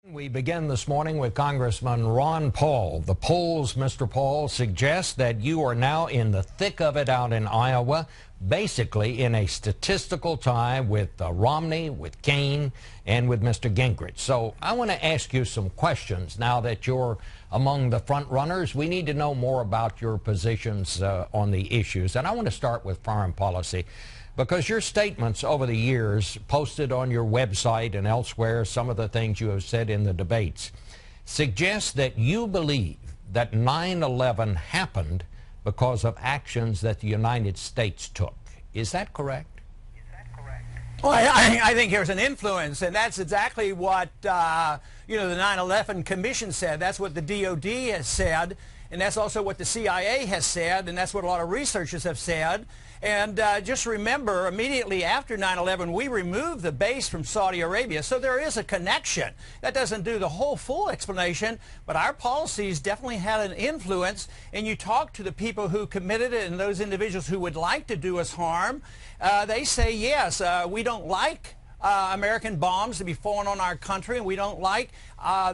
We begin this morning with Congressman Ron Paul. The polls, Mr. Paul, suggest that you are now in the thick of it out in Iowa, basically in a statistical tie with Romney, with Kaine, and with Mr. Gingrich. So I want to ask you some questions now that you're among the front runners. We need to know more about your positions on the issues. And I want to start with foreign policy, because your statements over the years, posted on your website and elsewhere, some of the things you have said in the debates, suggest that you believe that 9/11 happened because of actions that the United States took. Is that correct? Well, I think there's an influence, and that's exactly what the 9/11 Commission said. That's what the DOD has said, and that's also what the CIA has said, and that's what a lot of researchers have said. And just remember, immediately after 9/11, we removed the base from Saudi Arabia. So there is a connection. That doesn't do the whole full explanation, but our policies definitely had an influence. And you talk to the people who committed it and those individuals who would like to do us harm, they say, yes, we don't like American bombs to be falling on our country, and we don't like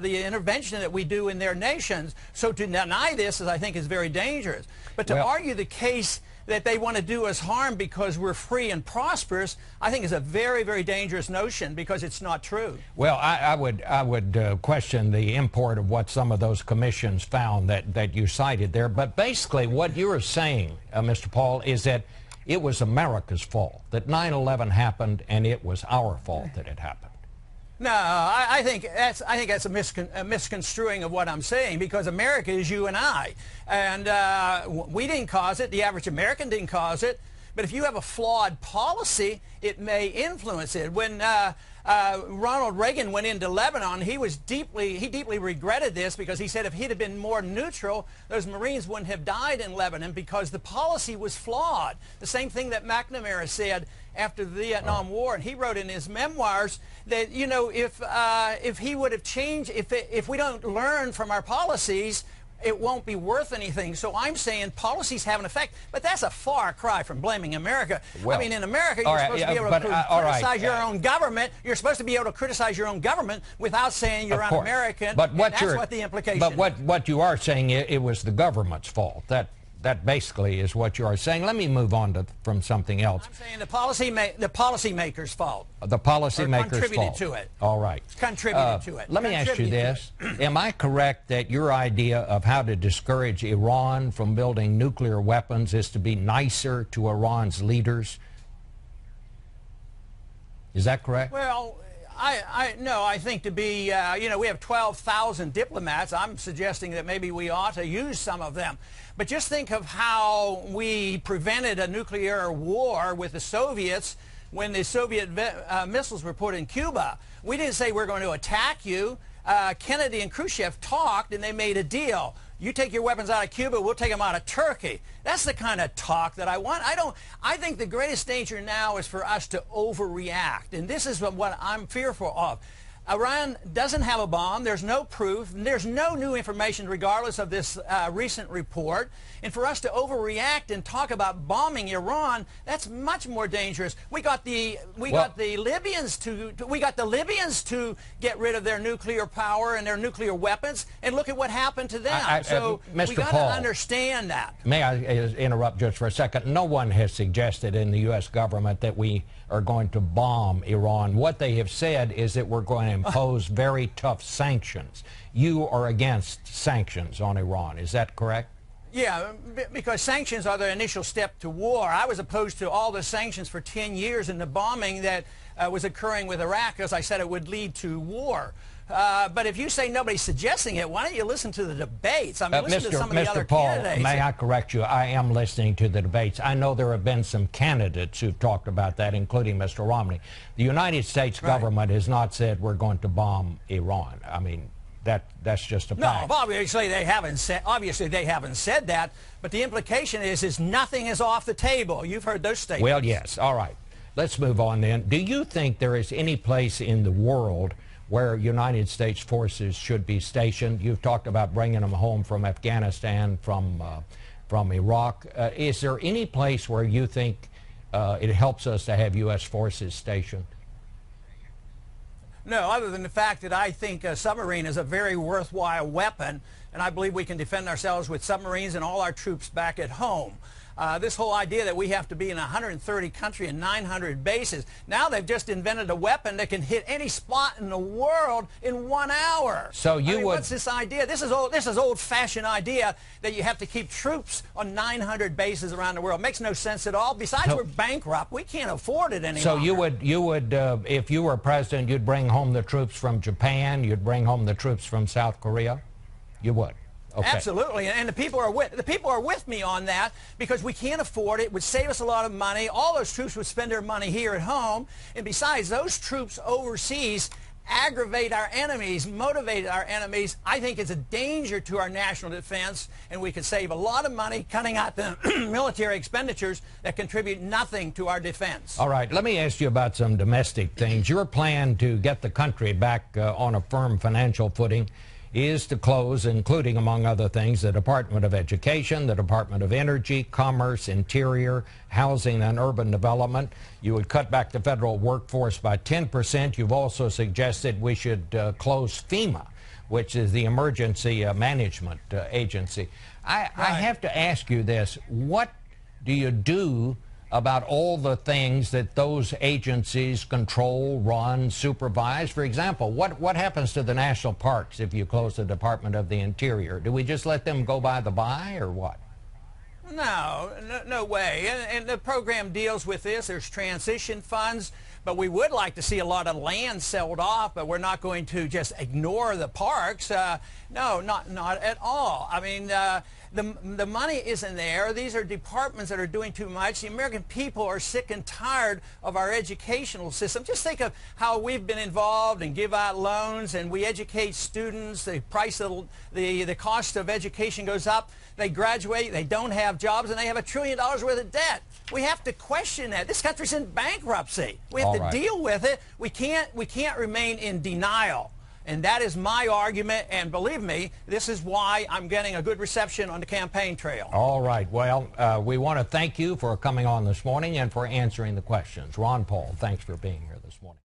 the intervention that we do in their nations. So to deny this, I think, is very dangerous. But to argue the case that they want to do us harm because we're free and prosperous, I think is a very, very dangerous notion, because it's not true. Well, I would question the import of what some of those commissions found that you cited there. But basically what you're saying, Mr. Paul, is that it was America's fault, that 9/11 happened, and it was our fault that it happened. No, I think that's a misconstruing of what I'm saying, because America is you and I, and we didn't cause it. The average American didn't cause it. But if you have a flawed policy, it may influence it. When Ronald Reagan went into Lebanon, he deeply regretted this, because he said if he'd have been more neutral, those Marines wouldn't have died in Lebanon, because the policy was flawed. The same thing that McNamara said after the Vietnam War, and he wrote in his memoirs that, you know, if he would have changed, if we don't learn from our policies, it won't be worth anything. So I'm saying policies have an effect, but that's a far cry from blaming America. Well, I mean, in America, you're supposed to be able to criticize your own government. You're supposed to be able to criticize your own government without saying you're un-American. But that's what the implication is. But what you are saying, it was the government's fault. That basically is what you are saying. Let me move on from something else. I'm saying the policymakers' fault. The policymakers' fault. Contributed to it. All right. Contributed to it. Let me ask you this. Am I correct that your idea of how to discourage Iran from building nuclear weapons is to be nicer to Iran's leaders? Is that correct? Well, no, I think to be, we have 12,000 diplomats. I'm suggesting that maybe we ought to use some of them. But just think of how we prevented a nuclear war with the Soviets when the Soviet missiles were put in Cuba. We didn't say we're going to attack you. Kennedy and Khrushchev talked, and they made a deal. You take your weapons out of Cuba, we'll take them out of Turkey. That's the kind of talk that I want. I think the greatest danger now is for us to overreact, and this is what I'm fearful of. Iran doesn't have a bomb. There's no proof. There's no new information regardless of this recent report. And for us to overreact and talk about bombing Iran, that's much more dangerous. We got the Libyans to get rid of their nuclear power and their nuclear weapons, and look at what happened to them. So we got to understand that. May I interrupt just for a second? No one has suggested in the U.S. government that we are going to bomb Iran. What they have said is that we're going to impose very tough sanctions. You are against sanctions on Iran. Is that correct? Yeah, because sanctions are the initial step to war. I was opposed to all the sanctions for 10 years, and the bombing that was occurring with Iraq, as I said, it would lead to war. But if you say nobody's suggesting it, why don't you listen to the debates? I mean, listen to some of the other candidates. May I correct you? I am listening to the debates. I know there have been some candidates who've talked about that, including Mr. Romney. The United States government has not said we're going to bomb Iran. I mean, that's just a fact. No, obviously they haven't said that. But the implication is nothing is off the table. You've heard those statements. Well, yes. All right. Let's move on then. Do you think there is any place in the world where United States forces should be stationed? You've talked about bringing them home from Afghanistan, from Iraq. Is there any place where you think it helps us to have U.S. forces stationed? No, other than the fact that I think a submarine is a very worthwhile weapon, and I believe we can defend ourselves with submarines and all our troops back at home. This whole idea that we have to be in 130 countries and 900 bases, now they've just invented a weapon that can hit any spot in the world in 1 hour. So what's this idea? This is old-fashioned idea that you have to keep troops on 900 bases around the world. It makes no sense at all. Besides, we're bankrupt. We can't afford it anymore. So you would, if you were president, you'd bring home the troops from Japan, you'd bring home the troops from South Korea? You would? Okay. Absolutely, and the people are with me on that, because we can't afford it. It would save us a lot of money. All those troops would spend their money here at home, and besides, those troops overseas aggravate our enemies, motivate our enemies. I think it's a danger to our national defense, and we could save a lot of money cutting out the military expenditures that contribute nothing to our defense. All right, let me ask you about some domestic things. Your plan to get the country back on a firm financial footing is to close, including, among other things, the Department of Education, the Department of Energy, Commerce, Interior, Housing, and Urban Development. You would cut back the federal workforce by 10%. You've also suggested we should close FEMA, which is the Emergency Management Agency. I have to ask you this. What do you do about all the things that those agencies control, run, supervise? For example, what happens to the national parks if you close the Department of the Interior? Do we just let them go by the by, or what? No way. And the program deals with this. There's transition funds, but we would like to see a lot of land sold off, but we're not going to just ignore the parks. No, not at all. I mean, the money isn't there. These are departments that are doing too much. The American people are sick and tired of our educational system. Just think of how we've been involved and give out loans, and we educate students. The price of the cost of education goes up. They graduate, they don't have jobs, and they have $1 trillion worth of debt. We have to question that. This country's in bankruptcy. We have to deal with it. We can't remain in denial. And that is my argument, and believe me, this is why I'm getting a good reception on the campaign trail. All right. Well, we want to thank you for coming on this morning and for answering the questions. Ron Paul, thanks for being here this morning.